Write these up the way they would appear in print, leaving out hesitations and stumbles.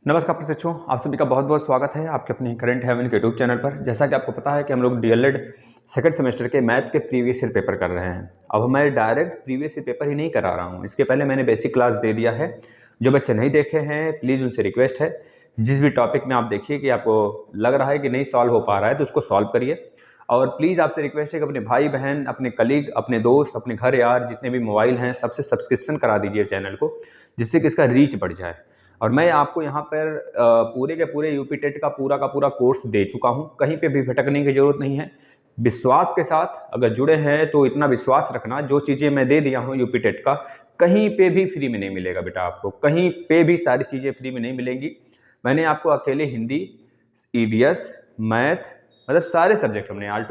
नमस्कार प्रशिक्षुओं, आप सभी का बहुत बहुत स्वागत है आपके अपने करंट हेवन के यूट्यूब चैनल पर। जैसा कि आपको पता है कि हम लोग डीएलएड सेकंड सेमेस्टर के मैथ के प्रीवियस ईयर पेपर कर रहे हैं। अब मैं डायरेक्ट प्रीवियस ईयर पेपर ही नहीं करा रहा हूँ, इसके पहले मैंने बेसिक क्लास दे दिया है। जो बच्चे नहीं देखे हैं प्लीज़ उनसे रिक्वेस्ट है, जिस भी टॉपिक में आप देखिए कि आपको लग रहा है कि नहीं सॉल्व हो पा रहा है तो उसको सॉल्व करिए। और प्लीज़ आपसे रिक्वेस्ट है कि अपने भाई बहन, अपने कलीग, अपने दोस्त, अपने घर यार जितने भी मोबाइल हैं सबसे सब्सक्रिप्शन करा दीजिए चैनल को, जिससे कि इसका रीच बढ़ जाए। और मैं आपको यहाँ पर पूरे के पूरे यूपी टेट का पूरा कोर्स दे चुका हूँ, कहीं पे भी भटकने की ज़रूरत नहीं है। विश्वास के साथ अगर जुड़े हैं तो इतना विश्वास रखना, जो चीज़ें मैं दे दिया हूँ यूपी टेट का कहीं पे भी फ्री में नहीं मिलेगा बेटा। आपको कहीं पे भी सारी चीज़ें फ्री में नहीं मिलेंगी। मैंने आपको अकेले हिंदी, ईवीएस, मैथ, मतलब सारे सब्जेक्ट हमने ए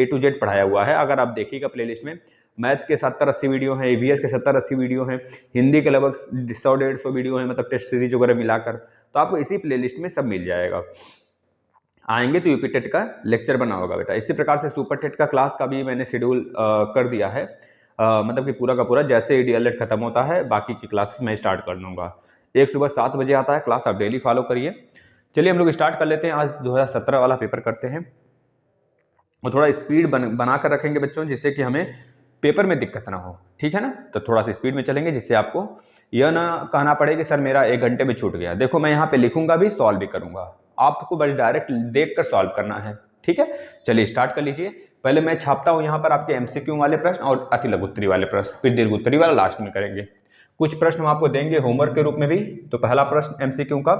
टू जेड पढ़ाया हुआ है। अगर आप देखिएगा प्लेलिस्ट में मैथ के 70-80 वीडियो हैं, ईवीएस के 70-80 वीडियो हैं, हिंदी के लगभग 100-150 वीडियो हैं, मतलब टेस्ट सीरीज वगैरह मिलाकर, तो आपको इसी प्लेलिस्ट में सब मिल जाएगा। आएंगे तो यूपी टेट का लेक्चर बना होगा बेटा। इसी प्रकार से सुपर टेट का क्लास का भी मैंने शेड्यूल कर दिया है, मतलब कि पूरा का पूरा जैसे ही डीएलएड खत्म होता है बाकी की क्लासेस मैं स्टार्ट कर दूंगा। एक सुबह 7 बजे आता है क्लास, आप डेली फॉलो करिए। चलिए हम लोग स्टार्ट कर लेते हैं। आज 2017 वाला पेपर करते हैं और थोड़ा स्पीड बना कर रखेंगे बच्चों, जिससे कि हमें पेपर में दिक्कत ना हो, ठीक है ना। तो थोड़ा सा स्पीड में चलेंगे जिससे आपको यह ना कहना पड़े कि सर मेरा 1 घंटे में छूट गया। देखो मैं यहाँ पे लिखूंगा भी, सॉल्व भी करूंगा, आपको बस डायरेक्ट देख कर सॉल्व करना है, ठीक है। चलिए स्टार्ट कर लीजिए। पहले मैं छापता हूँ यहाँ पर आपके एमसीक्यू वाले प्रश्न और अति लघु उत्तरी वाले प्रश्न, फिर दीर्घ उत्तरी वाला लास्ट में करेंगे। कुछ प्रश्न हम आपको देंगे होमवर्क के रूप में भी। तो पहला प्रश्न एमसीक्यू का,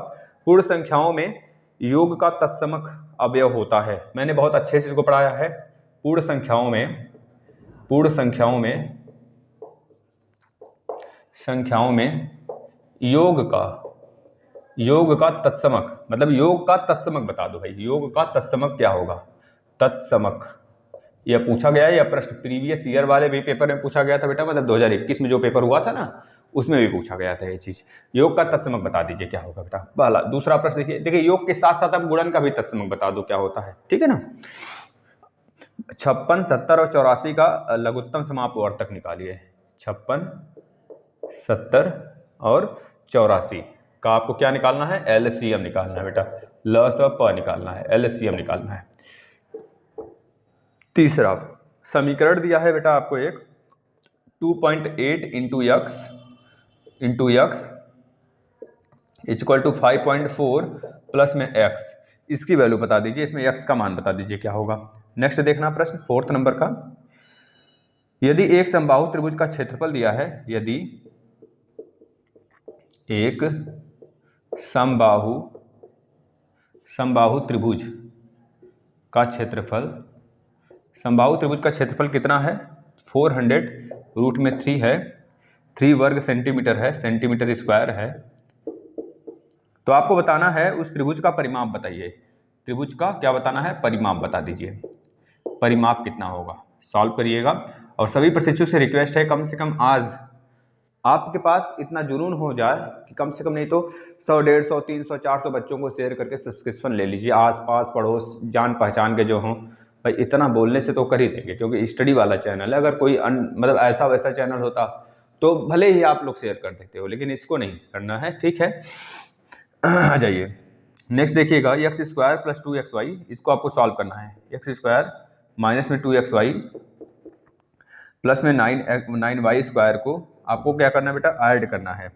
पूर्ण संख्याओं में योग का तत्समक अवयव होता है। मैंने बहुत अच्छे से इसको पढ़ाया है। पूर्ण संख्याओं में योग का तत्समक, मतलब योग का तत्समक बता दो भाई। योग का तत्समक क्या होगा? तत्समक यह पूछा गया है। यह प्रश्न प्रीवियस ईयर वाले भी पेपर में पूछा गया था बेटा, मतलब 2021 में जो पेपर हुआ था ना उसमें भी पूछा गया था ये चीज। योग का तत्समक बता दीजिए क्या होगा बेटा। पहला। दूसरा प्रश्न देखिए योग के साथ साथ आप गुणन का भी तत्समक बता दो क्या होता है, ठीक है ना। 56, 70 और 84 का लघुत्तम समापवर्तक निकालिए। 56, 70 और 84 का आपको क्या निकालना है? एलसीएम निकालना है बेटा। ल स प निकालना है, एलसीएम निकालना है। तीसरा समीकरण दिया है बेटा आपको एक, 2.8 into x equal to 5.4 plus में एक्स। इसकी वैल्यू बता दीजिए, इसमें एक्स का मान बता दीजिए क्या होगा। नेक्स्ट देखना प्रश्न 4th नंबर का, यदि एक समबाहु त्रिभुज का क्षेत्रफल दिया है, यदि एक समबाहु त्रिभुज का क्षेत्रफल कितना है? 400 रूट में 3 है, 3 वर्ग सेंटीमीटर है, सेंटीमीटर स्क्वायर है। तो आपको बताना है उस त्रिभुज का परिमाप बताइए। त्रिभुज का क्या बताना है? परिमाप बता दीजिए। परिमाप कितना होगा? सॉल्व करिएगा। और सभी प्रशिक्षु से रिक्वेस्ट है कम से कम आज आपके पास इतना जुनून हो जाए कि कम से कम नहीं तो 100, 150, 300, 400 बच्चों को शेयर करके सब्सक्रिप्शन ले लीजिए। आसपास पड़ोस जान पहचान के जो हों भाई, इतना बोलने से तो कर ही देंगे, क्योंकि स्टडी वाला चैनल है। अगर कोई मतलब ऐसा वैसा चैनल होता तो भले ही आप लोग शेयर कर देते हो, लेकिन इसको नहीं करना है, ठीक है। आ जाइए नेक्स्ट देखिएगा, एक्स स्क्वायर प्लस 2xy, इसको आपको सॉल्व करना है। एक्स स्क्वायर माइनस में 2xy प्लस में 9y स्क्वायर को आपको क्या करना है बेटा? ऐड करना है।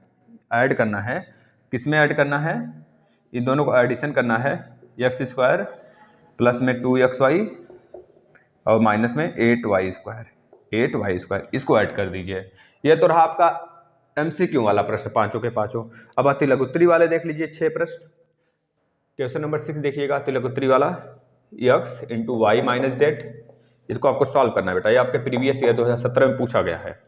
ऐड करना है किस में ऐड करना है? इन दोनों को एडिशन करना है। एक्स स्क्वायर प्लस में 2xy और माइनस में 8y स्क्वायर, इसको ऐड कर दीजिए। यह तो रहा आपका एमसीक्यू वाला प्रश्न, पांचों के पांचों। अब अति लघुत्तरी वाले देख लीजिए 6 प्रश्न। क्वेश्चन नंबर 6 देखिएगा, अति लघुत्तरी वाला, x into y minus z, इसको आपको सॉल्व करना है बेटा। ये आपके प्रीवियस ईयर 2017 में पूछा गया है।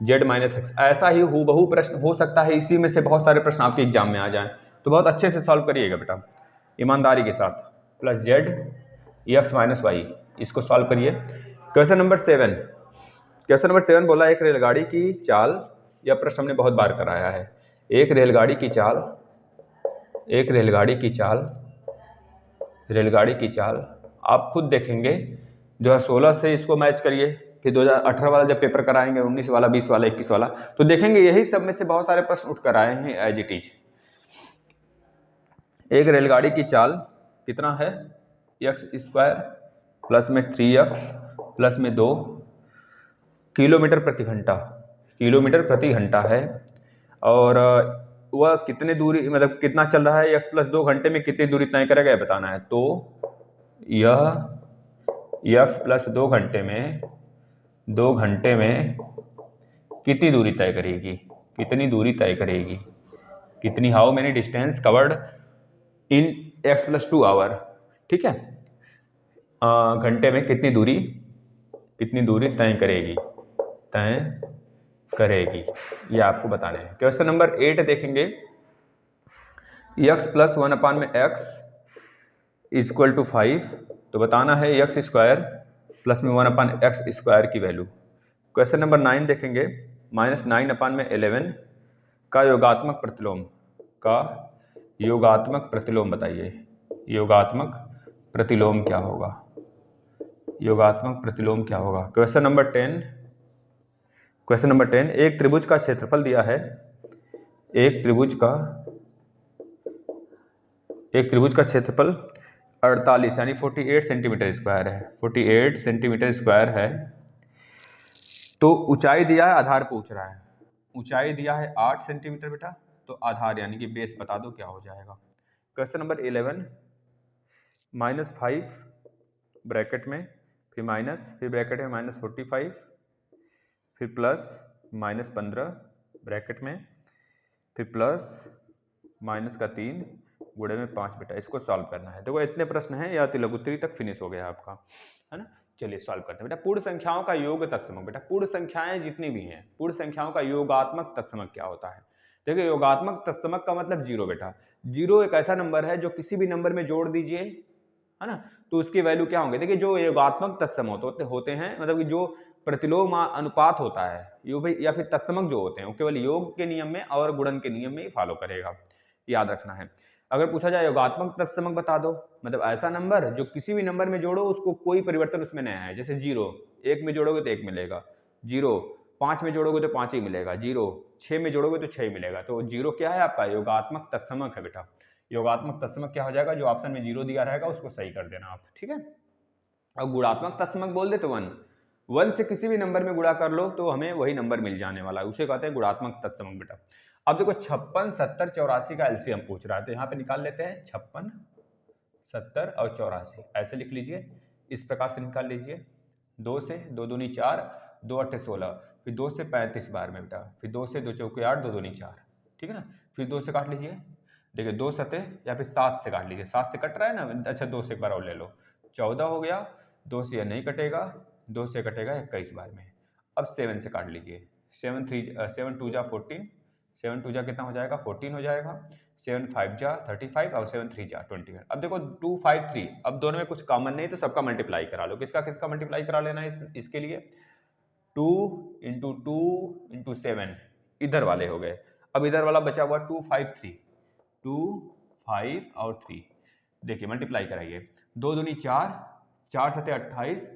z माइनस एक्स, ऐसा ही हूबहू प्रश्न हो सकता है इसी में से बहुत सारे प्रश्न आपके एग्जाम में आ जाएं, तो बहुत अच्छे से सॉल्व करिएगा बेटा, ईमानदारी के साथ। Plus z x minus y, इसको सॉल्व करिए। क्वेश्चन नंबर 7 बोला एक रेलगाड़ी की चाल, यह प्रश्न हमने बहुत बार कराया है। एक रेलगाड़ी की चाल आप खुद देखेंगे 2016 से इसको मैच करिए, फिर 2018 वाला जब पेपर कराएंगे, 19 वाला, 20 वाला, 21 वाला, तो देखेंगे यही सब में से बहुत सारे प्रश्न उठ कर आए हैं एज इट इज। एक रेलगाड़ी की चाल कितना है, एक्स स्क्वायर प्लस में 3x प्लस में 2 किलोमीटर प्रति घंटा, किलोमीटर प्रति घंटा है। और वह कितने दूरी, मतलब कितना चल रहा है, x प्लस 2 घंटे में कितनी दूरी तय करेगा ये बताना है। तो यह x प्लस 2 घंटे में, 2 घंटे में कितनी दूरी तय करेगी, कितनी दूरी तय करेगी, कितनी, how many distance covered in x plus 2 hour, ठीक है। घंटे में कितनी दूरी तय करेगी, तय करेगी, ये आपको बताना है। क्वेश्चन नंबर 8 देखेंगे, x प्लस 1 अपान में x इक्वल टू 5, तो बताना है एक्स स्क्वायर प्लस में 1 अपान एक्स स्क्वायर की वैल्यू। क्वेश्चन नंबर 9 देखेंगे, -9 अपान में 11 का योगात्मक प्रतिलोम बताइए। योगात्मक प्रतिलोम क्या होगा, योगात्मक प्रतिलोम क्या होगा। क्वेश्चन नंबर 10, एक त्रिभुज का क्षेत्रफल दिया है, एक त्रिभुज का क्षेत्रफल 48 यानी 48 सेंटीमीटर स्क्वायर है, 48 सेंटीमीटर स्क्वायर है। तो ऊंचाई दिया है, आधार पूछ रहा है, ऊंचाई दिया है 8 सेंटीमीटर बेटा, तो आधार यानी कि बेस बता दो क्या हो जाएगा। क्वेश्चन नंबर 11, -5 ब्रैकेट में, फिर माइनस, फिर ब्रैकेट में -45, फिर प्लस -15 ब्रैकेट में, फिर प्लस माइनस का 3 गुणे में 5 बेटा, इसको सॉल्व करना है। देखो इतने प्रश्न हैं, या तिलकुत्री तक फिनिश हो गया आपका, है ना। चलिए सॉल्व करते हैं बेटा। पूर्ण संख्याओं का योग तत्समक, बेटा पूर्ण संख्याएं जितनी भी हैं, पूर्ण संख्याओं का योगात्मक तत्समक क्या होता है। देखिए योगात्मक तत्समक का मतलब जीरो बेटा। जीरो एक ऐसा नंबर है जो किसी भी नंबर में जोड़ दीजिए, है ना, तो उसकी वैल्यू क्या होंगे। देखिए जो योगात्मक तत्समक होते हैं, मतलब कि जो प्रतिलोम अनुपात होता है, या फिर तत्समक जो होते हैं, वो केवल योग के नियम में और गुणन के नियम में ही फॉलो करेगा, याद रखना है। अगर पूछा जाए योगात्मक तत्समक बता दो, मतलब ऐसा नंबर जो किसी भी नंबर में जोड़ो उसको कोई परिवर्तन उसमें नहीं है। जैसे 0 1 में जोड़ोगे तो 1 मिलेगा, 0 5 में जोड़ोगे तो 5 ही मिलेगा, 0 6 में जोड़ोगे तो 6 ही मिलेगा। तो 0 क्या है आपका, योगात्मक तत्समक है बेटा। योगात्मक तत्समक क्या हो जाएगा, जो ऑप्शन में 0 दिया रहेगा उसको सही कर देना आप, ठीक है। अब गुणात्मक तत्समक बोल दे तो 1 से किसी भी नंबर में गुणा कर लो तो हमें वही नंबर मिल जाने वाला है, उसे कहते हैं गुणात्मक तत्समक बेटा। अब देखो 56, 70, 84 का एलसीएम पूछ रहा है, तो यहाँ पे निकाल लेते हैं। 56, 70 और 84 ऐसे लिख लीजिए, इस प्रकार से निकाल लीजिए। 2 से 2 दूनी 4, 2 8 16, फिर 2 से 35 बार में बेटा, फिर 2 से 2 चौके 8, 2 दूनी 4, ठीक है ना। फिर 2 से काट लीजिए, देखिए 2 सते या फिर 7 से काट लीजिए, 7 से कट रहा है ना, अच्छा 2 से एक बार और ले लो, 14 हो गया। 2 से यह नहीं कटेगा, 2 से कटेगा 21 बार में। अब 7 से काट लीजिए, 7 2 जा 14, 7 2 जा कितना हो जाएगा 14 हो जाएगा, 7 5 जा 35 और 7 3 जा 21। अब देखो 2 5 3, अब दोनों में कुछ कॉमन नहीं तो सबका मल्टीप्लाई करा लो। किसका किसका मल्टीप्लाई करा लेना है इसके लिए, 2 इंटू 2 इंटू 7 इधर वाले हो गए। अब इधर वाला बचा हुआ 2 5 3, 2 5 और 3, देखिए मल्टीप्लाई कराइए। 2 दूनी 4, 4 सते 28,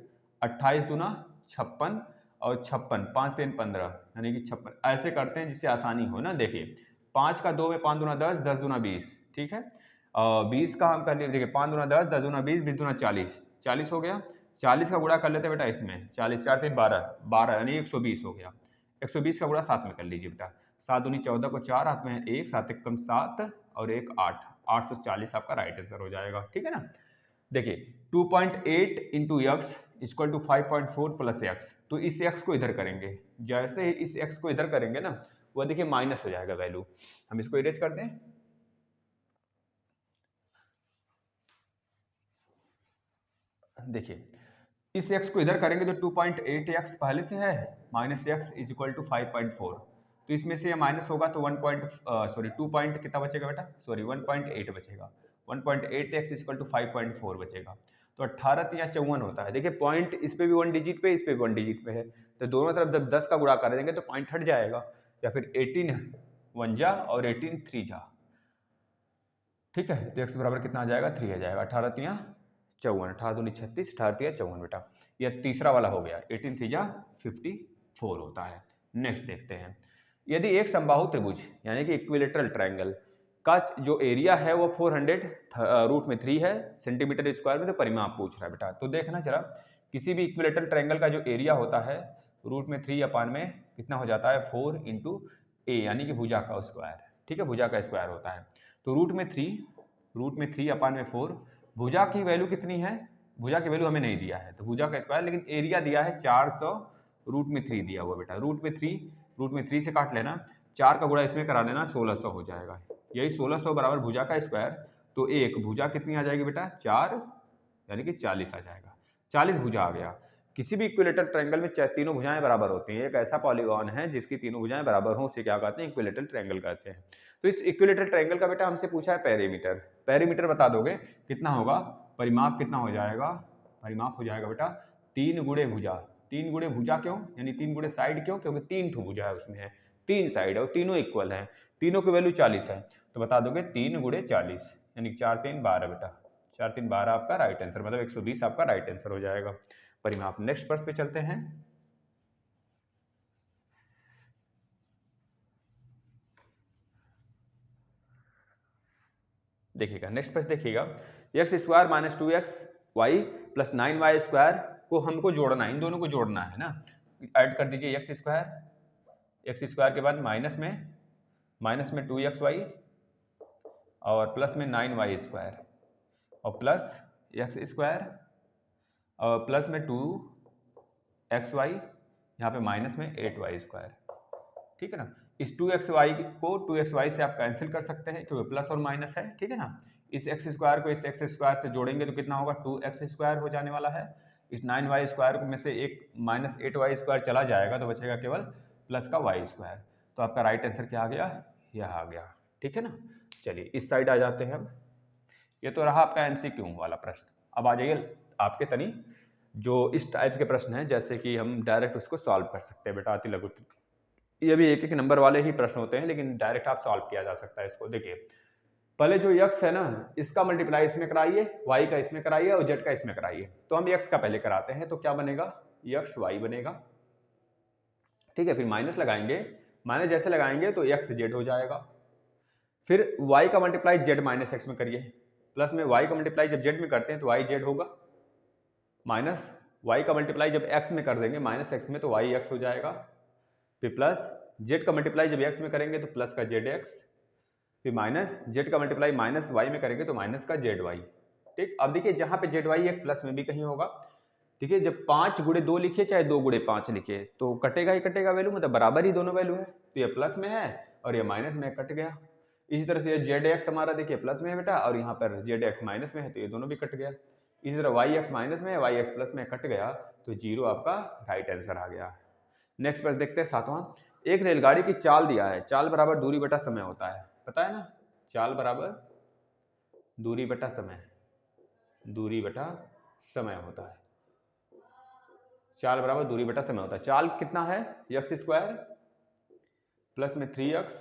28 दूना 56 और 56, 5 3 15 यानी कि 56। ऐसे करते हैं जिससे आसानी हो ना। देखिए 5 का 2 में 5 दूना 10, 10 दूना 20, ठीक है। 20 का हम कर लिए, देखिए 5 दूना 10, 10 दूना 20, 20 दूना 40, 40 हो गया। 40 का गुणा कर लेते बेटा इसमें, 40 4 3 12, 12 यानी 120 हो गया। 120 का गुणा 7 में कर लीजिए बेटा, 7 दूनी 14 को 4 हाथ में 1, 7 1 7 और 1 8, 840 आपका राइट आंसर हो जाएगा, ठीक है ना। देखिए 2.8 into x equal to 5.4 plus x, तो इस एक्स को इधर करेंगे, जैसे ही इस एक्स को इधर करेंगे ना, वह देखिए माइनस हो जाएगा वैल्यू। हम इसको इरेज कर दें, देखिए इस x को इधर करेंगे तो 2.8x पहले से है, minus x is equal to 5.4, तो इसमें से ये माइनस होगा तो 2 पॉइंट कितना बचेगा बेटा, 1.8 बचेगा। 1.8x इक्वल टू 5.4 बचेगा, तो 18 या 54 होता है। देखिए पॉइंट इस पे भी 1 डिजिट पे, इस पे भी 1 डिजिट पे है, तो दोनों तरफ जब 10 का गुणा कर देंगे तो पॉइंट हट जाएगा, या फिर 18 1 जा और 18 3 जा, ठीक है। तो x बराबर कितना आ जाएगा 3 आ जाएगा, 18 3 54, 18 दूनी 36, 18 3 54 बेटा। यह तीसरा वाला हो गया, 18 3 जा 54 होता है। नेक्स्ट देखते हैं, यदि एक समबाहु त्रिभुज यानी कि इक्विलेटरल ट्रायंगल का जो एरिया है वो 400√3 है सेंटीमीटर स्क्वायर में, तो परिमाप पूछ रहा है बेटा। तो देखना जरा, किसी भी इक्विलेटरल ट्रायंगल का जो एरिया होता है √3 अपान में कितना हो जाता है 4 इंटू ए, यानी कि भुजा का स्क्वायर, ठीक है, भुजा का स्क्वायर होता है। तो √3 अपान में 4, भुजा की वैल्यू कितनी है, भुजा की वैल्यू हमें नहीं दिया है तो भुजा का स्क्वायर, लेकिन एरिया दिया है 400√3 दिया हुआ बेटा। √3 से काट लेना, 4 का गुणा इसमें करा देना, 1600 हो जाएगा। यही 1600 बराबर भुजा का स्क्वायर, तो एक भुजा कितनी आ जाएगी बेटा 4, यानी कि 40 आ जाएगा। 40 भुजा आ गया। किसी भी इक्विलेटरल ट्रायंगल में तीनों भुजाएं बराबर होती हैं। एक ऐसा पॉलीगॉन है जिसकी तीनों भुजाएं बराबर हों, उसे क्या कहते हैं, इक्विलेटरल ट्रायंगल कहते हैं। तो इस इक्विलेटरल ट्रायंगल का बेटा हमसे पूछा है पेरीमीटर। पेरीमीटर बता दोगे कितना होगा, परिमाप कितना हो जाएगा, परिमाप हो जाएगा बेटा 3 गुणे भुजा। 3 गुणे भुजा क्यों, यानी 3 गुणे साइड क्यों, क्योंकि 3 ठो भुजा है उसमें है, 3 साइड है और तीनों इक्वल है, तीनों की वैल्यू 40 है। तो बता दोगे 3 गुणे 40, यानी 4 3 12 बेटा, 4 3 12 आपका राइट आंसर, मतलब 120 आपका राइट आंसर हो जाएगा परिमाप। नेक्स्ट प्रश्न पे चलते हैं। देखिएगा नेक्स्ट प्रश्न, देखिएगा x² - 2xy + 9y² को हमको जोड़ना है, इन दोनों को जोड़ना है ना। ऐड कर दीजिए x² के बाद माइनस में 2xy और प्लस में 9y² और प्लस x² और प्लस में 2xy, यहाँ पे माइनस में 8y², ठीक है ना। इस 2xy को 2xy से आप कैंसिल कर सकते हैं क्योंकि प्लस और माइनस है, ठीक है ना। इस x² को इस x² से जोड़ेंगे तो कितना होगा 2x² हो जाने वाला है। इस 9y² में से एक माइनस 8y² चला जाएगा तो बचेगा केवल प्लस का y²। तो आपका राइट आंसर क्या आ गया, यह आ गया, ठीक है ना। चलिए इस साइड आ जाते हैं हम। ये तो रहा आपका MCQ वाला प्रश्न। अब आ जाइए आपके तनी जो इस टाइप के प्रश्न हैं, जैसे कि हम डायरेक्ट उसको सॉल्व कर सकते हैं बेटा, अति लघु। ये भी एक नंबर वाले ही प्रश्न होते हैं, लेकिन डायरेक्ट आप सॉल्व किया जा सकता है इसको। देखिए पहले जो x है ना, इसका मल्टीप्लाई इसमें कराइए, y का इसमें कराइए और z का इसमें कराइए। तो हम x का पहले कराते हैं, तो क्या बनेगा, xy बनेगा, ठीक है। फिर माइनस लगाएंगे, माइनस जैसे लगाएंगे तो xz हो जाएगा। फिर y का मल्टीप्लाई z माइनस x में करिए, प्लस में y का मल्टीप्लाई जब z में करते हैं तो yz होगा, माइनस y का मल्टीप्लाई जब x में कर देंगे माइनस x में तो yx हो जाएगा। फिर प्लस z का मल्टीप्लाई जब x में करेंगे तो प्लस का zx, फिर माइनस z का मल्टीप्लाई माइनस y में करेंगे तो माइनस का zy, ठीक। अब देखिए जहाँ पे zy एक प्लस में भी कहीं होगा, ठीक है। जब 5 गुणे 2 लिखिए चाहे 2 गुणे 5 लिखिए तो कटेगा ही कटेगा वैल्यू, मतलब बराबर ही दोनों वैल्यू है। तो ये प्लस में है और ये माइनस में, कट गया। इसी तरह से ये zx हमारा देखिए प्लस में है बेटा, और यहाँ पर zx माइनस में है तो ये दोनों भी कट गया। इसी तरह yx माइनस में है, yx प्लस में, कट गया, तो 0 आपका राइट आंसर आ गया। नेक्स्ट प्रश्न देखते हैं 7वां। एक रेलगाड़ी की चाल दिया है, चाल बराबर दूरी बटा समय होता है, पता है ना, चाल बराबर दूरी बटा समय, दूरी बटा समय होता है, चाल बराबर दूरी बटा समय होता है। चाल कितना है, x² प्लस में 3x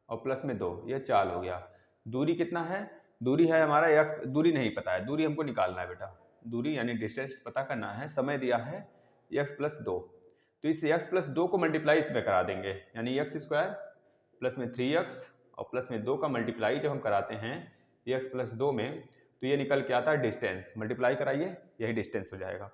और प्लस में 2, यह चाल हो गया। दूरी कितना है, दूरी है हमारा x, दूरी नहीं पता है, दूरी हमको निकालना है बेटा, दूरी यानी डिस्टेंस पता करना है। समय दिया है x + 2, तो इस x + 2 को मल्टीप्लाई इसमें करा देंगे, यानी x² प्लस में 3x और प्लस में 2 का मल्टीप्लाई जब हम कराते हैं x + 2 में तो ये निकल के आता है डिस्टेंस, मल्टीप्लाई कराइए, यही डिस्टेंस हो जाएगा।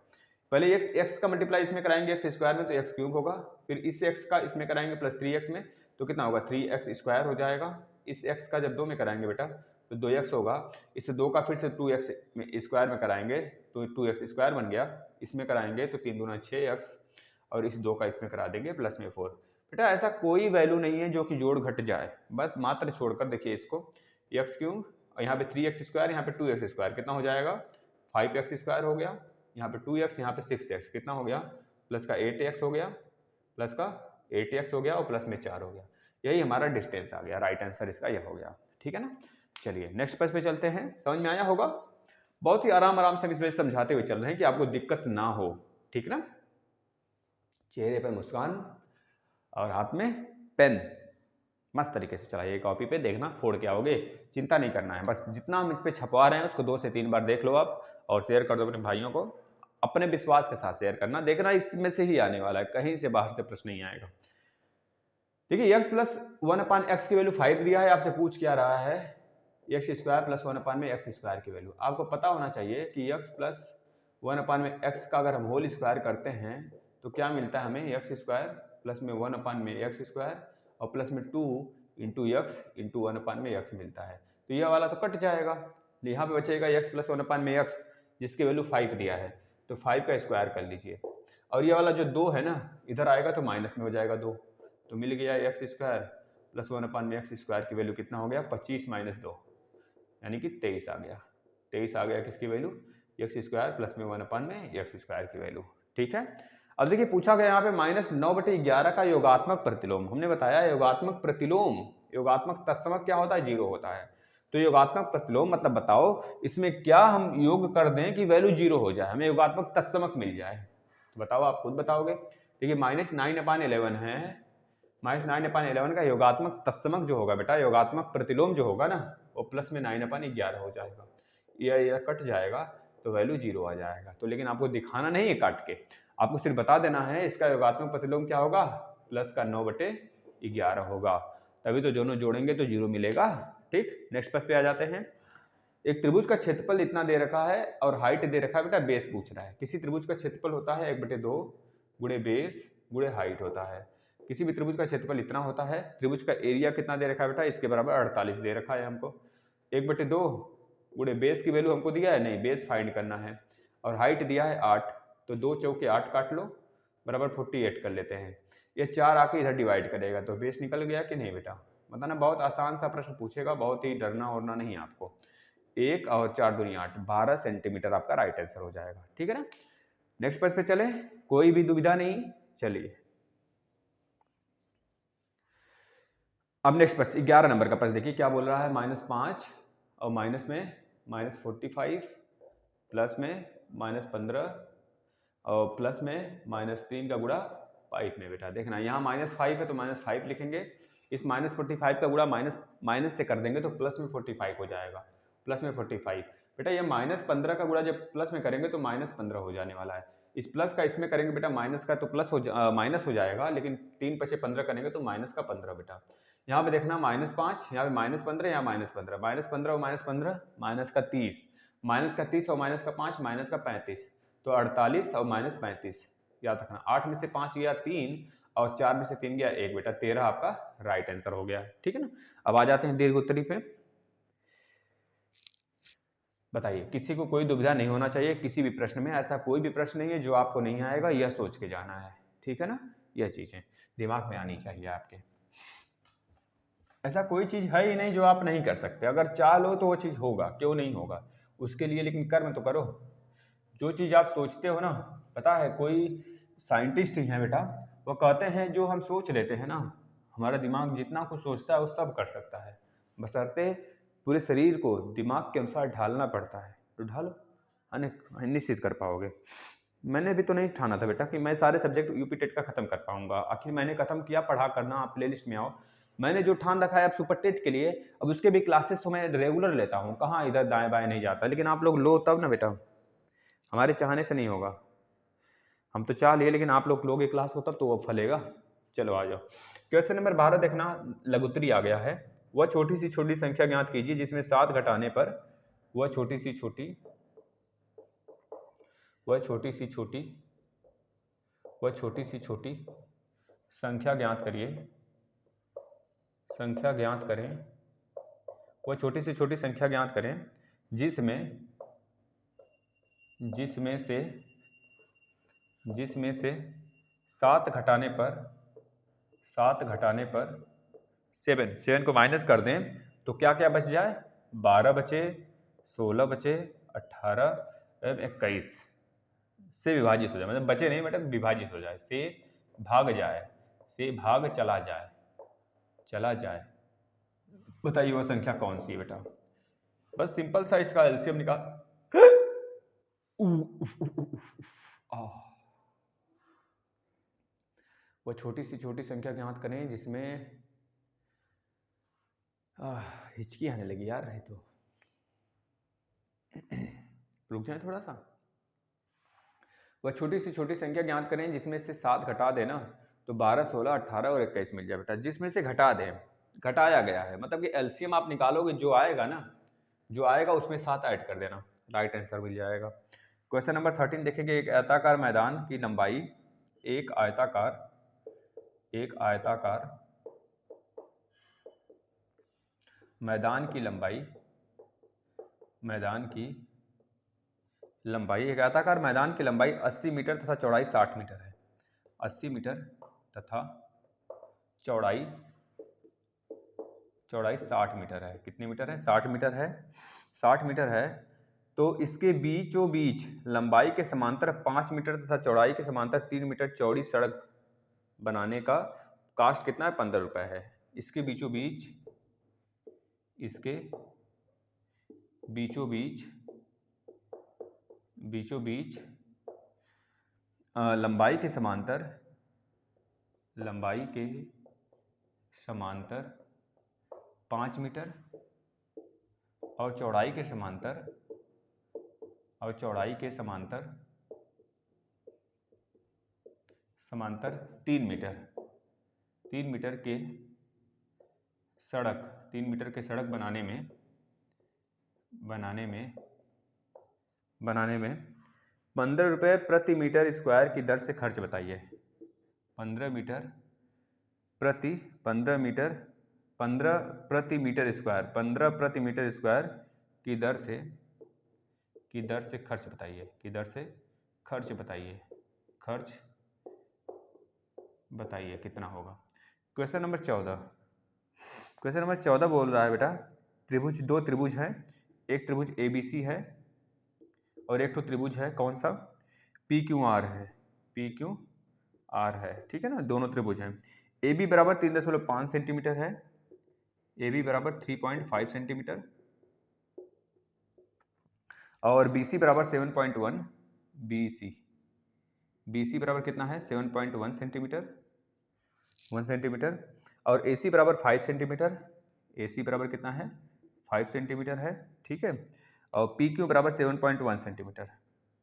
पहले x का मल्टीप्लाई इसमें कराएंगे x² में तो x³ होगा, फिर इस x का इसमें कराएंगे प्लस 3x में तो कितना होगा 3x² हो जाएगा। इस x का जब 2 में कराएंगे बेटा तो 2x होगा, इससे 2 का फिर से 2x स्क्वायर में कराएंगे तो 2x² बन गया, इसमें कराएंगे तो 3 दूना 6x और इस 2 का इसमें करा देंगे प्लस में 4। बेटा ऐसा कोई वैल्यू नहीं है जो कि जोड़ घट जाए, बस मात्र छोड़कर देखिए इसको, x³ और यहाँ पे 3x², यहाँ पे 2x², कितना हो जाएगा 5x² हो गया, यहाँ पे 2x, यहाँ पे 6x, कितना हो गया प्लस का 8x हो गया, प्लस का 8x हो गया और प्लस में 4 हो गया। यही हमारा डिस्टेंस आ गया, राइट आंसर इसका यह हो गया, ठीक है ना। चलिए नेक्स्ट प्रश्न पे चलते हैं, समझ में आया होगा, बहुत ही आराम से हम इसमें समझाते हुए चल रहे हैं कि आपको दिक्कत ना हो, ठीक ना। चेहरे पर मुस्कान और हाथ में पेन, मस्त तरीके से चलाइए, कॉपी पे देखना फोड़ के आओगे, चिंता नहीं करना है, बस जितना हम इस पे छपवा रहे हैं उसको 2 से 3 बार देख लो आप और शेयर कर दो अपने भाइयों को, अपने विश्वास के साथ शेयर करना, देखना इसमें से ही आने वाला है, कहीं से बाहर से प्रश्न नहीं आएगा। देखिए एक्स प्लस 1/x की वैल्यू 5 दिया है, आपसे पूछ क्या रहा है x square plus 1/x square की वैल्यू। आपको पता होना चाहिए कि एक्स प्लस 1/x का अगर हम होल स्क्वायर करते हैं तो क्या मिलता है हमें, एक्स स्क्वायर प्लस में 1/x स्क्वायर और प्लस में 2 इंटू एक्स इंटू 1/x मिलता है। तो यह वाला तो कट जाएगा, यहाँ पे बचेगा एक्स प्लस 1/x जिसकी वैल्यू 5 दिया है, तो 5 का स्क्वायर कर लीजिए। और ये वाला जो 2 है ना, इधर आएगा तो माइनस में हो जाएगा 2, तो मिल गया x square plus 1/x square की वैल्यू कितना हो गया, 25 माइनस 2 यानी कि 23 आ गया। 23 आ गया किसकी वैल्यू, एक्स स्क्वायर प्लस में 1/x स्क्वायर की वैल्यू। ठीक है, अब देखिए पूछा गया यहाँ पे -9/11 का योगात्मक प्रतिलोम। हमने बताया योगात्मक प्रतिलोम, योगात्मक तत्समक क्या होता है, 0 होता है। तो योगात्मक प्रतिलोम मतलब बताओ इसमें क्या हम योग कर दें कि वैल्यू 0 हो जाए, हमें योगात्मक तत्समक मिल जाए। तो बताओ, आप खुद बताओगे। देखिए -9/11 है, -9/11 का योगात्मक तत्समक जो होगा बेटा, योगात्मक प्रतिलोम जो होगा ना, वो प्लस में 9/11 हो जाएगा। यह कट जाएगा तो वैल्यू 0 आ जाएगा। तो लेकिन आपको दिखाना नहीं है काट के, आपको सिर्फ बता देना है इसका योगात्मक प्रतिलोम क्या होगा, प्लस का 9/11 होगा, तभी तो दोनों जोड़ेंगे तो 0 मिलेगा। ठीक, नेक्स्ट प्रश्न पे आ जाते हैं। एक त्रिभुज का क्षेत्रफल इतना दे रखा है और हाइट दे रखा है बेटा, बेस पूछ रहा है। किसी त्रिभुज का क्षेत्रफल होता है 1/2 गुणे बेस गुणे हाइट होता है। किसी भी त्रिभुज का क्षेत्रफल इतना होता है, त्रिभुज का एरिया कितना दे रखा है बेटा, इसके बराबर 48 दे रखा है हमको। 1/2 गुणे बेस की वैल्यू हमको दिया है, नहीं बेस फाइंड करना है, और हाइट दिया है 8, तो 2 चौके 8 काट लो, बराबर 48 कर लेते हैं। ये 4 आके इधर डिवाइड करेगा तो बेस निकल गया कि नहीं बेटा, बताना। बहुत आसान सा प्रश्न पूछेगा, बहुत ही डरना वरना नहीं है आपको। 1 और 4 दूनी 8, 12 सेंटीमीटर आपका राइट आंसर हो जाएगा। ठीक है ना, नेक्स्ट प्रश्न पे चले, कोई भी दुविधा नहीं, चलिए अब नेक्स्ट प्रश्न 11 नंबर का प्रश्न देखिए क्या बोल रहा है। -5 और माइनस में -45 प्लस में -15 और प्लस में -3 का गुणा 5 में। बेटा देखना यहाँ -5 है तो -5 लिखेंगे, इस -45 का गुणा माइनस से कर देंगे तो प्लस में 45 हो जाएगा, प्लस में 45। बेटा ये -15 का गुणा जब प्लस में करेंगे तो -15 हो जाने वाला है, इस प्लस का इसमें करेंगे बेटा माइनस का तो माइनस हो जाएगा, लेकिन 3 × 5 = 15 करेंगे तो माइनस का 15 बेटा। यहाँ पे देखना -5, यहाँ पे -15, यहाँ -15, -15 और -15 माइनस का 30, माइनस का 30 और माइनस का 5 माइनस का 35, तो 48 और -35 याद रखना। 8 में से 5 गया 3 और 4 में से 3 गया 1 बेटा, 13 आपका राइट आंसर हो गया। ठीक है ना, अब आ जाते हैं दीर्घ उत्तरी पे। बताइए, किसी को कोई दुविधा नहीं होना चाहिए किसी भी प्रश्न में, ऐसा कोई भी प्रश्न नहीं है जो आपको नहीं आएगा, यह सोच के जाना है। ठीक है ना, यह चीजें दिमाग में आनी चाहिए आपके। ऐसा कोई चीज है ही नहीं जो आप नहीं कर सकते, अगर चाह लो तो वो चीज होगा, क्यों नहीं होगा उसके लिए, लेकिन कर्म तो करो। जो चीज आप सोचते हो ना, पता है कोई साइंटिस्ट ही है बेटा, वो कहते हैं जो हम सोच लेते हैं ना, हमारा दिमाग जितना कुछ सोचता है वो सब कर सकता है, बशर्ते पूरे शरीर को दिमाग के अनुसार ढालना पड़ता है, तो ढालो, निश्चित कर पाओगे। मैंने भी तो नहीं ठाना था बेटा कि मैं सारे सब्जेक्ट यूपी टेट का खत्म कर पाऊंगा, आखिर मैंने खत्म किया, पढ़ा करना, आप प्ले लिस्ट में आओ। मैंने जो ठान रखा है अब सुपर टेट के लिए, अब उसके भी क्लासेस तो मैं रेगुलर लेता हूँ, कहाँ इधर दाएं बाएं नहीं जाता, लेकिन आप लोग लो तब ना बेटा, हमारे चाहने से नहीं होगा, हम तो चाह लिए लेकिन आप लोग लोगे क्लास को तब तो वो फलेगा। चलो आ जाओ, क्वेश्चन नंबर 12 देखना, लघुत्तरी आ गया है। वह छोटी सी छोटी संख्या ज्ञात कीजिए जिसमें 7 घटाने पर वह छोटी सी छोटी संख्या ज्ञात करिए, संख्या ज्ञात करें, वह छोटी सी छोटी संख्या ज्ञात करें जिसमें से 7 घटाने पर 7 को माइनस कर दें तो क्या क्या बच जाए, 12 बचे, 16 बचे, 18 एवं 21 से विभाजित हो जाए, मतलब बचे नहीं मतलब विभाजित हो जाए, से भाग जाए, से भाग चला जाए। बताइए वो संख्या कौन सी है बेटा, बस सिंपल सा इसका एलसीएम निकाल। वो छोटी सी छोटी संख्या ज्ञात करें जिसमें हिचकी आने लगी यार, है तो रुक जाए थोड़ा सा। वह छोटी सी छोटी संख्या ज्ञात करें जिसमें से 7 घटा देना तो 12, 16, 18 और 21 मिल जाए बेटा, जिसमें से घटा दें, घटाया गया है, मतलब कि एलसीएम आप निकालोगे, जो आएगा ना, जो आएगा उसमें 7 ऐड कर देना, राइट आंसर मिल जाएगा। क्वेश्चन नंबर 13 देखेंगे। एक आयताकार मैदान की लंबाई, एक आयताकार मैदान की लंबाई, एक आयताकार मैदान की लंबाई 80 मीटर तथा चौड़ाई 60 मीटर है। 80 मीटर तथा चौड़ाई 60 मीटर है। कितने मीटर है? 60 मीटर है। 60 मीटर है तो इसके बीचों बीच लंबाई के समांतर 5 मीटर तथा चौड़ाई के समांतर 3 मीटर चौड़ी सड़क बनाने का कास्ट कितना है? 15 रुपये है। इसके बीचों बीच लंबाई के समांतर 5 मीटर और चौड़ाई के समांतर 3 मीटर, 3 मीटर के सड़क बनाने में 15 रुपये प्रति मीटर स्क्वायर की दर से खर्च बताइए। 15 प्रति मीटर स्क्वायर की दर से खर्च बताइए कितना होगा। क्वेश्चन नंबर 14 बोल रहा है बेटा, दो त्रिभुज हैं, एक त्रिभुज ABC है और एक तो त्रिभुज है कौन सा? PQR है, ठीक है ना, दोनों त्रिभुज हैं। AB बराबर 3.5 सेंटीमीटर है, AB बराबर 3.5 सेंटीमीटर और BC बराबर 7.1, BC बराबर कितना है? 7.1 सेंटीमीटर, 1 सेंटीमीटर और AC बराबर 5 सेंटीमीटर, AC बराबर कितना है? 5 सेंटीमीटर है, ठीक है। और PQ बराबर 7.1 सेंटीमीटर,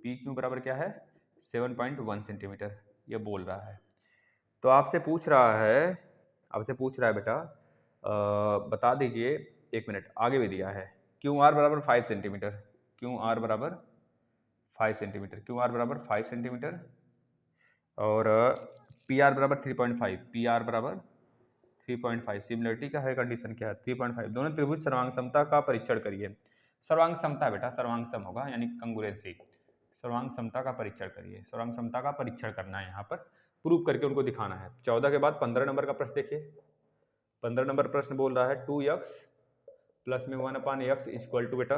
PQ बराबर क्या है? 7.1 सेंटीमीटर, ये बोल रहा है। तो आपसे पूछ रहा है बेटा, बता दीजिए, एक मिनट आगे भी दिया है। QR बराबर 5 सेंटीमीटर, QR बराबर 5 सेंटीमीटर और PR बराबर 3.5, PR बराबर 3.5। सिमिलरिटी का है कंडीशन क्या है? 3.5। दोनों त्रिभुज सर्वांग समता का परीक्षण करिए। सर्वांग समता बेटा, सर्वांग सम होगा यानी कंग्रुएंसी। सर्वांग समता का परीक्षण करिए, सर्वांग समता का परीक्षण करना है, यहाँ पर प्रूव करके उनको दिखाना है। 14 के बाद 15 नंबर का प्रश्न देखिए। 15 नंबर प्रश्न बोल रहा है 2x प्लस में 1/x इक्वल टू बेटा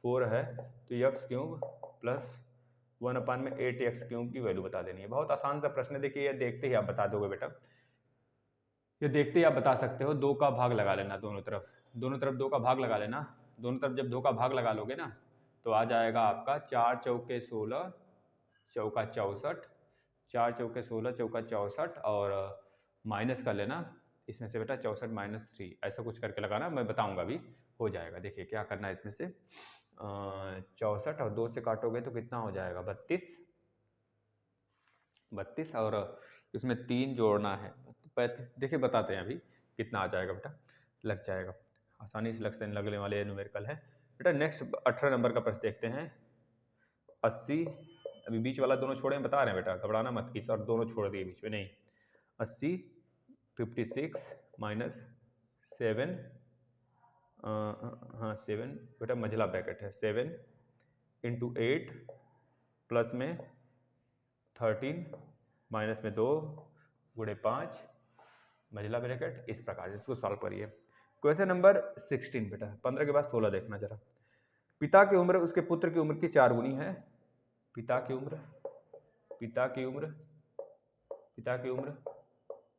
4 है, तो x क्यूब प्लस 1/में 8x क्यूब की वैल्यू बता देनी है। बहुत आसान सा प्रश्न है, देखिए ये देखते ही आप बता दोगे बेटा, ये देखते ही आप बता सकते हो। 2 का भाग लगा लेना दोनों तरफ 2 का भाग लगा लेना। दोनों तरफ जब 2 का भाग लगा लोगे ना तो आ जाएगा आपका 4 चौके 16 चौका 64, 4 चौके 16 चौका 64 और माइनस कर लेना इसमें से बेटा 64 माइनस 3, ऐसा कुछ करके लगाना, मैं बताऊंगा अभी, हो जाएगा। देखिए क्या करना है इसमें से 64 और 2 से काटोगे तो कितना हो जाएगा? 32 और इसमें 3 जोड़ना है 35। देखिए बताते हैं अभी कितना आ जाएगा बेटा, लग जाएगा आसानी से, लगने वाले न्यूमेरिकल है बेटा। नेक्स्ट 18 नंबर का प्रश्न देखते हैं। 80, अभी बीच वाला दोनों छोड़े, बता रहे हैं बेटा, घबराना मत कि सर दोनों छोड़ दिए बीच में, नहीं। 80 56 माइनस 7, हाँ 7 बेटा मझला ब्रैकेट है, 7 इंटू 8 प्लस में 13 माइनस में 2 गुणे 5 मझला ब्रैकेट, इस प्रकार से इसको सॉल्व करिए। क्वेश्चन नंबर 16 बेटा, 15 के बाद 16 देखना जरा। पिता की उम्र उसके पुत्र की उम्र की 4 गुनी है। पिता की उम्र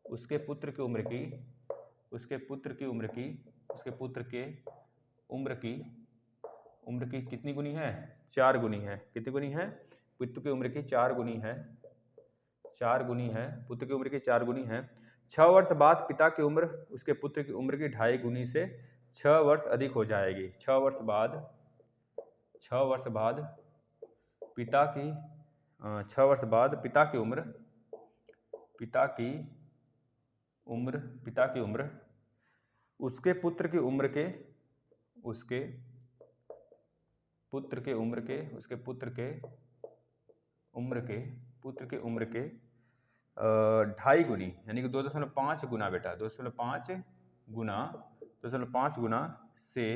उसके पुत्र की उम्र की कितनी गुनी है? 4 गुनी है। कितनी गुनी है? पुत्र की उम्र की 4 गुनी है, पुत्र की उम्र की 4 गुनी है। 6 वर्ष बाद पिता की उम्र उसके पुत्र की उम्र की 2.5 गुनी से 6 वर्ष अधिक हो जाएगी। 6 वर्ष बाद पिता की उम्र उम्र, पिता की उम्र, उसके पुत्र की उम्र के, उसके पुत्र के उम्र के, उसके पुत्र के उम्र के, पुत्र के उम्र के 2.5 गुनी, यानी कि 2.5 गुना बेटा, 2.5 गुना, 2.5 गुना से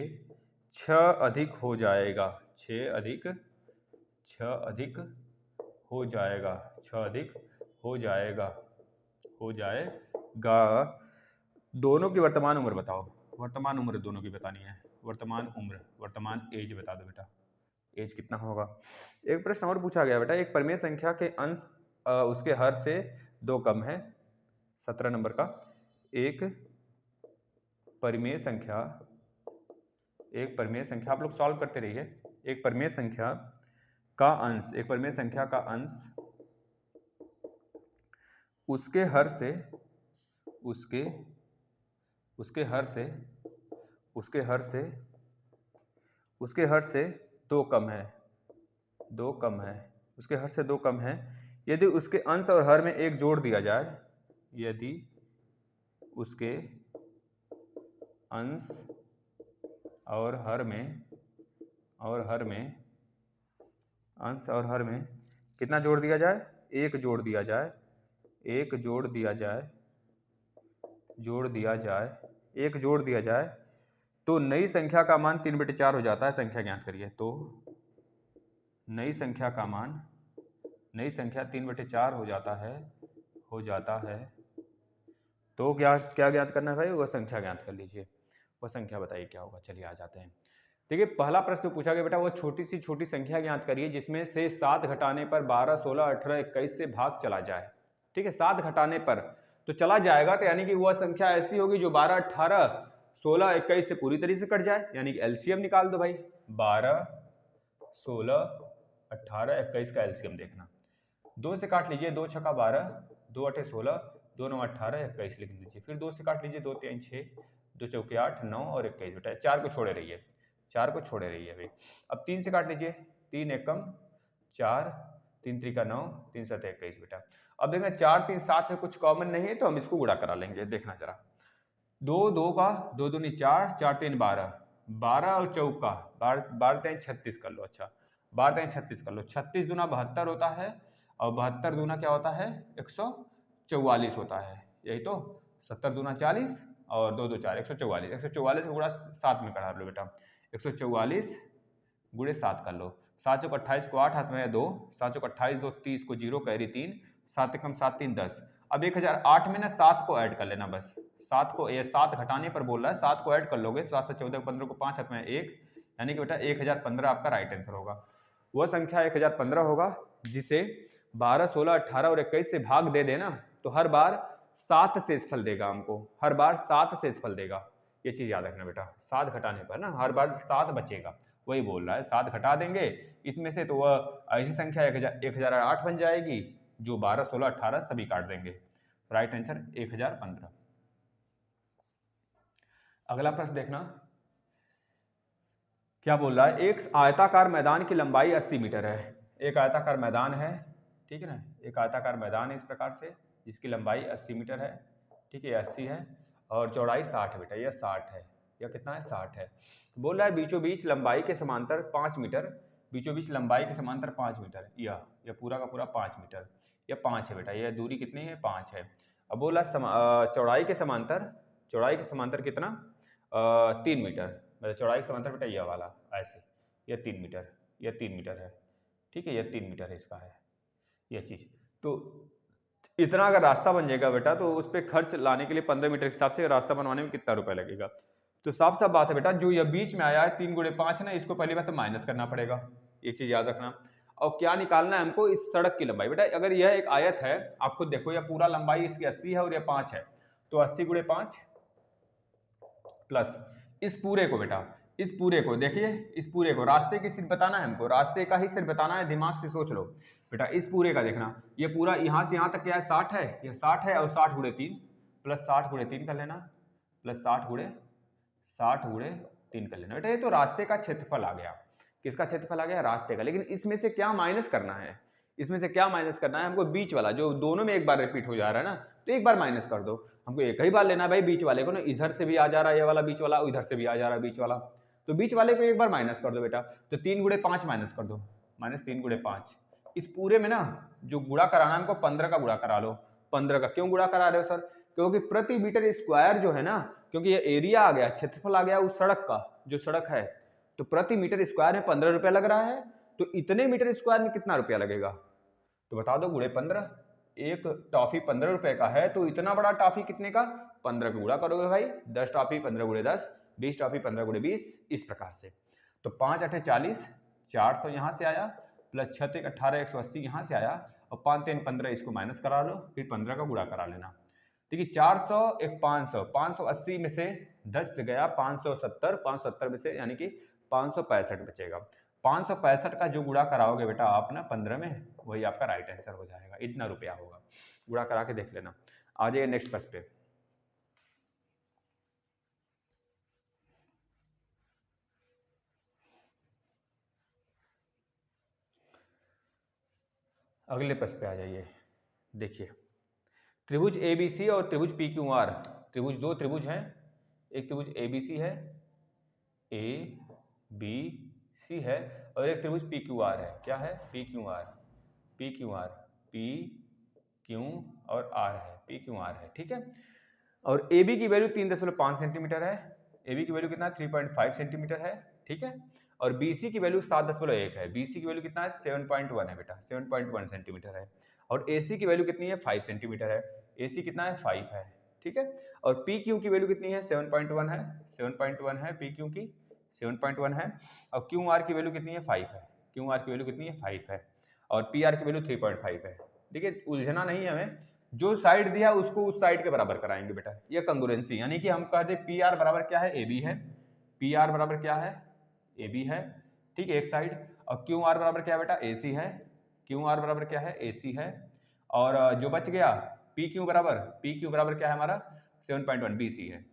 6 अधिक हो जाएगा, 6 अधिक, 6 अधिक हो जाएगा, 6 अधिक हो जाएगा, हो जाएगा। दोनों की वर्तमान उम्र बताओ, वर्तमान उम्र दोनों की बतानी है, वर्तमान उम्र, वर्तमान एज बता दो बेटा, एज कितना होगा। एक प्रश्न और पूछा गया बेटा, एक परिमेय संख्या के अंश उसके हर से 2 कम है, 17 नंबर का। एक परिमेय संख्या, एक परिमेय संख्या, आप लोग सॉल्व करते रहिए। एक परिमेय संख्या का अंश, एक परिमेय संख्या का अंश उसके हर से, उसके हर से, उसके हर से, उसके हर से 2 कम है, 2 कम है, उसके हर से 2 कम है, यदि उसके अंश और हर में 1 जोड़ दिया जाए, यदि उसके अंश और हर में, और हर में, अंश और हर में कितना जोड़ दिया जाए, 1 जोड़ दिया जाए, 1 जोड़ दिया जाए, जोड़ दिया जाए, 1 जोड़ दिया जाए, तो नई संख्या का मान 3/4 हो जाता है। संख्या ज्ञात करिए। तो नई संख्या का मान, नई संख्या 3/4 हो जाता है, हो जाता है। तो क्या क्या ज्ञात करना है भाई, वह संख्या ज्ञात कर लीजिए। वह संख्या बताइए क्या होगा। चलिए आ जाते हैं। देखिए पहला प्रश्न पूछा गया बेटा, वो छोटी सी छोटी संख्या ज्ञात करिए जिसमें से 7 घटाने पर 12, 16, 18, 21 से भाग चला जाए। ठीक है, 7 घटाने पर तो चला जाएगा, तो यानी कि वह संख्या ऐसी होगी जो 12, 18, 16, 21 से पूरी तरीके से कट जाए, यानी कि एलसीएम निकाल दो भाई। 12, 16, 18, 21 का एलसीएम देखना। 2 से काट लीजिए, 2 छक्का 12, 2 अठे 16, 2 9 18, 21 लिख लीजिए। फिर 2 से काट लीजिए, 2 3 6, 2 चौके 8, 9 और 21 बेटा। 4 को छोड़े रहिए, 4 को छोड़े रहिए भाई। अब 3 से काट लीजिए, 3 एकम 4, 3 त्रिका 9, 3 सत 21 बेटा। अब देखना 4 3 7 है, कुछ कॉमन नहीं है तो हम इसको गुणा करा लेंगे। देखना जरा, 2 2 का 2 दूनी 4, 4 3 12, 12 और चौका 12 3 36 कर लो। अच्छा 12 3 36 कर लो, 36 दूना 72 होता है, और 72 दूना क्या होता है, 144 होता है। यही तो 70 दूना 40 और 2 2 4, 144, 144 का गुणा 7 में करा लो बेटा। 144 गुणे 7 कर लो। 7 चौक 28 को 8, हाथ में है 2, 7 चौक 28, 2 30 को 0, कैरी 3, 7 एकम 7 3 10। अब 1008 में ना 7 को ऐड कर लेना बस। 7 को, ये 7 घटाने पर बोल रहा है, 7 को ऐड कर लोगे, 7 से 14 15 को 5, हाथ में 1, यानी कि बेटा 1015 आपका राइट आंसर होगा। वह संख्या 1015 होगा जिसे 12, 16, 18 और 21 से भाग दे देना, तो हर बार 7 शेषफल देगा हमको, हर बार 7 शेषफल देगा। ये चीज याद रखना बेटा, 7 घटाने पर ना हर बार 7 बचेगा। वही बोल रहा है, 7 घटा देंगे इसमें से तो वह ऐसी संख्या 1008 बन जाएगी, जो 12, 16, 18 सभी काट देंगे। Right answer 1015। अगला प्रश्न देखना क्या बोल रहा है, एक आयताकार मैदान की लंबाई 80 मीटर है। एक आयताकार मैदान है, ठीक है ना, एक आयताकार मैदान है इस प्रकार से, जिसकी लंबाई 80 मीटर है। ठीक है, 80 है और चौड़ाई 60 है बेटा, यह 60 है, यह कितना है, 60 है। बोल रहा है बीचों बीच लंबाई के समांतर 5 मीटर, बीचों बीच लंबाई के समांतर 5 मीटर, यह पूरा का पूरा 5 मीटर, यह 5 है बेटा, यह दूरी कितनी है, 5 है। अब बोला चौड़ाई के समांतर, चौड़ाई के समांतर कितना, 3 मीटर, मतलब चौड़ाई के समांतर बेटा यह वाला ऐसे, यह 3 मीटर, यह 3 मीटर है। ठीक है, यह 3 मीटर है इसका है यह चीज। तो इतना अगर रास्ता बन जाएगा बेटा, तो उस पर खर्च लाने के लिए 15 मीटर के हिसाब से रास्ता बनवाने में कितना रुपए लगेगा। तो साफ साफ बात है बेटा, जो यह बीच में आया है 3 गुणे 5 ना, इसको पहली बात तो माइनस करना पड़ेगा, एक चीज याद रखना। और क्या निकालना है हमको, इस सड़क की लंबाई बेटा। अगर यह एक आयत है, आप खुद देखो, यह पूरा लंबाई इसकी 80 है और यह 5 है, तो 80 गुणे 5 प्लस इस पूरे को बेटा, इस पूरे को देखिए, इस पूरे को रास्ते की सिर्फ बताना है हमको, रास्ते का ही सिर्फ बताना है, दिमाग से सोच लो बेटा। इस पूरे का देखना, ये पूरा यहाँ से यहाँ तक क्या है, 60 है, यह 60 है, और 60 गुणे 3 प्लस 60 गुणे 3 कर लेना, प्लस 60 गुणे 3 कर लेना बेटा। ये तो रास्ते का क्षेत्रफल आ गया, किसका क्षेत्रफल आ गया, रास्ते का। लेकिन इसमें से क्या माइनस करना है, इसमें से क्या माइनस करना है हमको, बीच वाला जो दोनों में एक बार रिपीट हो जा रहा है ना, तो एक बार माइनस कर दो। हमको एक ही बार लेना है भाई बीच वाले को ना, इधर से भी आ जा रहा है ये वाला बीच वाला, इधर से भी आ जा रहा है बीच वाला, तो बीच वाले को एक बार माइनस कर दो बेटा। तो 3 गुणे 5 माइनस कर दो, -3 गुणे 5। इस पूरे में ना जो गुणा कराना है हमको 15 का गुणा करा लो। 15 का क्यों गुणा करा रहे हो सर? क्योंकि प्रति मीटर स्क्वायर जो है ना, क्योंकि ये एरिया आ गया, क्षेत्रफल आ गया उस सड़क का, जो सड़क है, तो प्रति मीटर स्क्वायर में 15 रुपया लग रहा है, तो इतने मीटर स्क्वायर में कितना रुपया लगेगा? तो बता दो, गुणे 15। एक टॉफी 15 रुपए का है, तो इतना बड़ा टॉफी कितने का? 15 का गुणा करोगे भाई, 10 टॉफी 15 गुणे 10, 20 टॉफी 15 गुणे 20, इस प्रकार से। तो 5 8 40, 400 यहाँ से आया, प्लस 6 3 18 180 यहाँ से आया, और 5 3 15 इसको माइनस करा लो, फिर 15 का गुणा करा लेना। देखिए 400 एक 500, 580 में से 10 से गया 570, 570 में से यानी कि 565 बचेगा। 565 का जो गुणा कराओगे बेटा आप ना 15 में, वही आपका राइट आंसर हो जाएगा, इतना रुपया होगा। गुणा करा के देख लेना। आ जाइए नेक्स्ट प्रश्न पे। अगले प्रश्न पे आ जाइए। देखिए त्रिभुज ABC और त्रिभुज PQR, त्रिभुज, दो त्रिभुज हैं, एक त्रिभुज ABC है, ABC है, और एक त्रिभुज PQR है। क्या है? PQR, PQR, PQ और R है, PQR है, ठीक है। और AB की वैल्यू 3.5 सेंटीमीटर है, AB की वैल्यू कितना? 3.5 सेंटीमीटर है, ठीक है। और BC की वैल्यू 7.1 है, BC की वैल्यू कितना है? 7.1 है बेटा, 7.1 सेंटीमीटर है। और AC की वैल्यू कितनी है? 5 सेंटीमीटर है, AC कितना है? 5 है, ठीक है। और PQ की वैल्यू कितनी है? 7.1 है, 7.1 है PQ की, 7.1 है। और QR की वैल्यू कितनी है? 5 है, QR की वैल्यू कितनी है? 5 है। और PR की वैल्यू 3.5 है। देखिए उलझना नहीं है हमें, जो साइड दिया उसको उस साइड के बराबर कराएंगे बेटा, ये कंग्रुएंसी, यानी कि हम कह दे PR बराबर क्या है? AB है, PR बराबर क्या है? AB है, ठीक है, एक साइड। और QR बराबर क्या है बेटा? AC है, QR बराबर क्या है? AC है। और जो बच गया PQ बराबर क्या है हमारा? 7.1 BC है,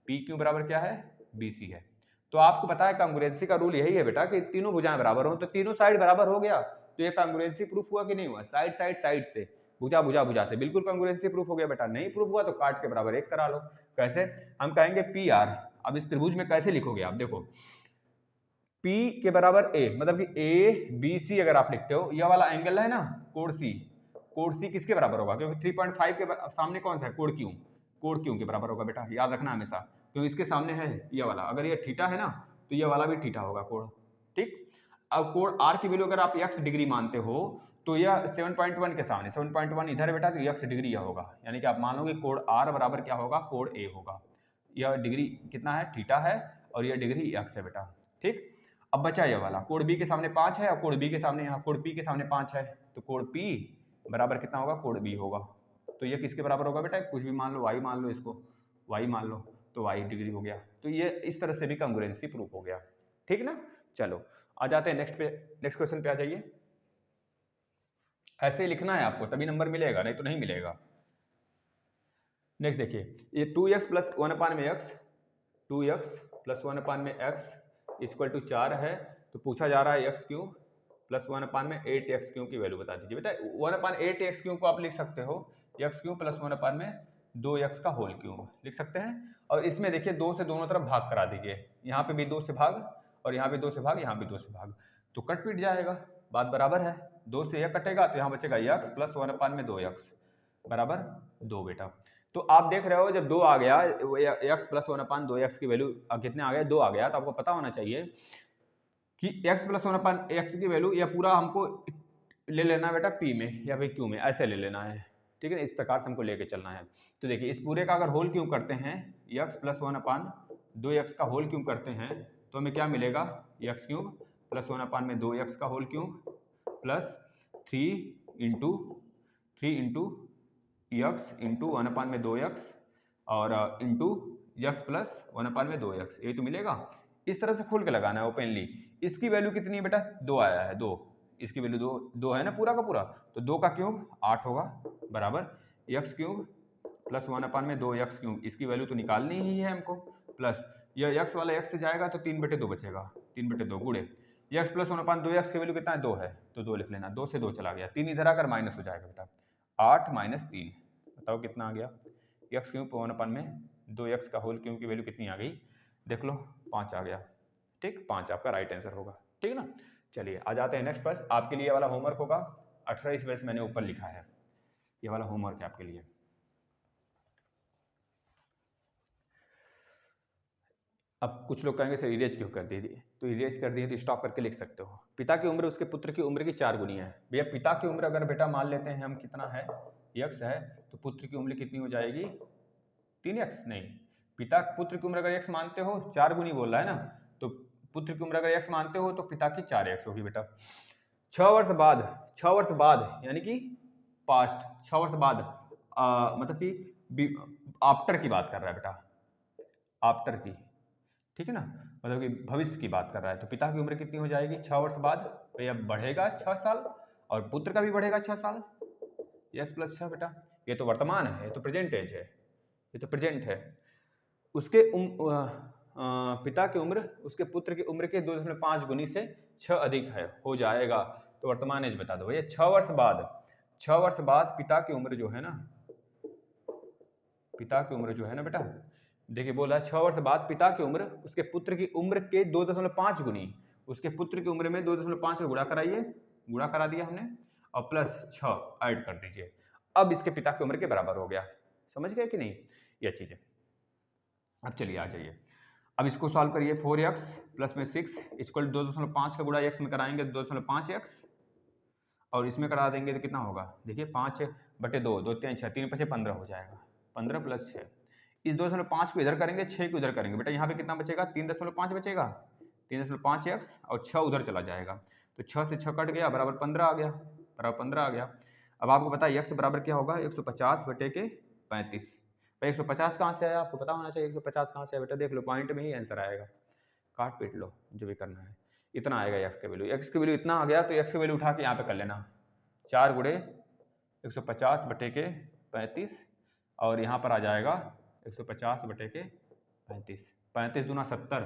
PQ बराबर क्या है? BC है। तो आपको पता है कांग्रुएंसी का रूल यही है बेटा कि तीनों भुजाएं बराबर हो, तो तीनों साइड बराबर हो गया, तो ये कांग्रुएंसी प्रूफ हुआ कि नहीं हुआ? साइड साइड साइड से, भुजा भुजा भुजा से बिल्कुल कांग्रुएंसी प्रूफ हो गया बेटा। नहीं प्रूफ हुआ तो काट के बराबर 1 करा लो। कैसे? हम कहेंगे PR, अब इस त्रिभुज में कैसे लिखोगे आप? देखो P के बराबर A, मतलब कि ABC अगर आप लिखते हो, यह वाला एंगल है ना कोण C, कोण C किसके बराबर होगा? क्योंकि 3.5 के सामने कौन सा है? कोण Q, कोण Q के बराबर होगा बेटा, याद रखना हमेशा, क्योंकि इसके सामने है यह वाला, अगर ये थीटा है ना तो यह वाला भी थीटा होगा कोण, ठीक। अब कोण R की वैल्यू अगर आप x डिग्री मानते हो, तो यह 7.1 के सामने, 7.1 इधर है बेटा, तो x डिग्री यह होगा, यानी कि आप मान लो कि कोण R बराबर क्या होगा? कोण A होगा। यह डिग्री कितना है? थीटा है, और यह डिग्री x है बेटा, ठीक। अब बचा यह वाला, कोण B के सामने 5 है, और कोण B के सामने, यहाँ कोण P के सामने 5 है, तो कोण P बराबर कितना होगा? कोण B होगा। तो ये किसके बराबर होगा बेटा? कुछ भी मान लो, y मान लो, इसको y मान लो, तो y डिग्री हो गया। तो ये इस तरह से भी कांग्रुएंसी प्रूफ हो गया, ठीक ना। चलो आ जाते हैं नेक्स्ट पे, नेक्स्ट क्वेश्चन पे आ जाइए। ऐसे ही लिखना है आपको, तभी नंबर मिलेगा, नहीं तो नहीं मिलेगा। नेक्स्ट देखिए, ये 2x प्लस 1 में x, 2x प्लस 1 में x इक्वल टू 4 है, तो पूछा जा रहा है x क्यूब प्लस 1 में 8x क्यूब की वैल्यू बता दीजिए। बेटा 1/8x क्यूब को आप लिख सकते हो x क्यूब प्लस 1 में 2x का होल क्यूब लिख सकते हैं। और इसमें देखिए 2 से दोनों तरफ भाग करा दीजिए, यहाँ पे भी 2 से भाग, और यहाँ पे 2 से भाग, यहाँ भी 2 से भाग, तो कट पिट जाएगा, बात बराबर है। 2 से यह कटेगा तो यहाँ बचेगा x प्लस 1 में 2x बराबर 2 बेटा। तो आप देख रहे हो जब 2 आ गया, x प्लस 1/2x की वैल्यू कितने आ गया? 2 आ गया, तो आपको पता होना चाहिए कि x प्लस 1/x की वैल्यू, यह पूरा हमको ले लेना है बेटा P में या फिर Q में, ऐसे ले लेना है, ठीक है। इस प्रकार से हमको लेके चलना है। तो देखिए इस पूरे का अगर होल क्यूब करते हैं, x प्लस 1/2x का होल क्यूब करते हैं, तो हमें क्या मिलेगा? x क्यूब प्लस 1/2x का whole cube plus 3 into x into 1/2x और इंटू x प्लस 1/2x, ये तो मिलेगा। इस तरह से खोल के लगाना है ओपनली। इसकी वैल्यू कितनी है बेटा? 2 आया है, 2, इसकी वैल्यू 2 है ना पूरा का पूरा, तो 2 का क्यूब 8 होगा बराबर x cube plus 1/2x cube, इसकी वैल्यू तो निकालनी ही है हमको, प्लस यह x वाला x से जाएगा तो 3/2 बचेगा, 3/2 गुणे एक्स प्लस 1/2x की वैल्यू कितना है 2 है, तो 2 लिख लेना, 2 से 2 चला गया, 3 इधर आकर माइनस हो जाएगा बेटा, 8 - 3 बताओ कितना आ गया, एक्स क्यूब 1 में 2x का होल क्यूब की वैल्यू कितनी आ गई, देख लो 5 आ गया। ठीक, 5 आपका राइट आंसर होगा। ठीक है ना। चलिए आ जाते हैं नेक्स्ट प्रश्न। आपके लिए वाला होमवर्क होगा 18 इस वजह से मैंने ऊपर लिखा है, ये वाला होमवर्क है आपके लिए। अब कुछ लोग कहेंगे सर इरेज क्यों कर दिए, तो इरेज कर दिए तो स्टॉप करके लिख सकते हो। पिता की उम्र उसके पुत्र की उम्र की 4 गुनी है। भैया पिता की उम्र अगर बेटा मान लेते हैं हम कितना है, x है, तो पुत्र की उम्र कितनी हो जाएगी 3x। नहीं, पिता पुत्र की उम्र अगर x मानते हो 4 गुनी बोल रहा है ना, तो पुत्र की उम्र अगर x मानते हो तो पिता की 4x होगी बेटा। 6 वर्ष बाद, 6 वर्ष बाद यानी कि पास्ट, 6 वर्ष बाद मतलब कि आफ्टर की बात कर रहा है बेटा, आफ्टर की, ठीक है ना, मतलब कि भविष्य की बात कर रहा है। तो पिता की उम्र कितनी हो जाएगी 6 वर्ष बाद, भैया बढ़ेगा 6 साल, और पुत्र का भी बढ़ेगा 6 साल, x + 6 बेटा। ये तो वर्तमान है, ये तो प्रेजेंट एज है, ये तो प्रेजेंट है। उसके पिता की उम्र उसके पुत्र की उम्र के 2.5 गुनी से 6 अधिक है, हो जाएगा, तो वर्तमान एज बता दो भैया। 6 वर्ष बाद, 6 वर्ष बाद पिता की उम्र जो है ना, पिता की उम्र जो है ना बेटा, देखिए बोल रहा है 6 वर्ष बाद पिता की उम्र उसके पुत्र की उम्र के 2.5 गुनी, उसके पुत्र की उम्र में 2.5 का गुणा कराइए, गुणा करा दिया हमने, और प्लस 6 ऐड कर दीजिए, अब इसके पिता की उम्र के बराबर हो गया। समझ गए कि नहीं ये चीजें। अब चलिए आ जाइए, अब इसको सॉल्व करिए। 4x प्लस में 6 इक्वल 2.5 का गुणा x में कराएंगे 2.5x, और इसमें करा देंगे तो कितना होगा, देखिए 5/2, 2 3 6, 3 5 15 हो जाएगा, 15 + 6। इस 2.5 को इधर करेंगे, 6 को इधर करेंगे बेटा, यहाँ पे कितना बचेगा 3.5 बचेगा, 3.5x, और 6 उधर चला जाएगा, तो 6 से 6 कट गया, बराबर 15 आ गया, बराबर 15 आ गया। अब आपको पता है x बराबर क्या होगा 150/35। भाई 150 कहाँ से आया, आपको पता होना चाहिए 150 कहाँ से आया बेटा, देख लो पॉइंट में ही आंसर आएगा, काट पीट लो जो भी करना है। इतना आएगा x का वैल्यू, x की वैल्यू इतना आ गया, तो x की वैल्यू उठा के यहाँ पे कर लेना, 4 गुणे 150/35, और यहाँ पर आ जाएगा 150/35, 35 दूना 70,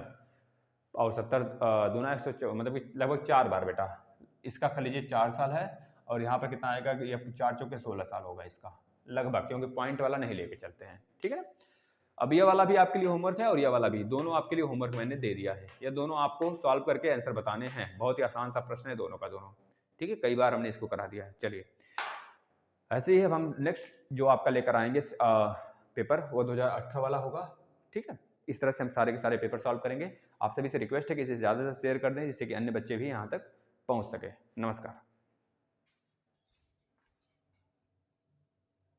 और 70 दूना 100, मतलब कि लगभग 4 बार बेटा। इसका कर लीजिए 4 साल है, और यहाँ पर कितना आएगा, ये 4 चौके 16 साल होगा इसका लगभग, क्योंकि पॉइंट वाला नहीं लेके चलते हैं। ठीक है ना। अब ये वाला भी आपके लिए होमवर्क है, और ये वाला भी, दोनों आपके लिए होमवर्क मैंने दे दिया है, ये दोनों आपको सॉल्व करके आंसर बताने हैं। बहुत ही आसान सा प्रश्न है दोनों का दोनों, ठीक है, कई बार हमने इसको करा दिया है। चलिए ऐसे ही अब हम नेक्स्ट जो आपका लेकर आएंगे पेपर, वो 2018 वाला होगा। ठीक है, इस तरह से हम सारे के सारे पेपर सॉल्व करेंगे। आप सभी से रिक्वेस्ट है कि इसे ज़्यादा से शेयर कर दें, जिससे कि अन्य बच्चे भी यहाँ तक पहुँच सके। नमस्कार।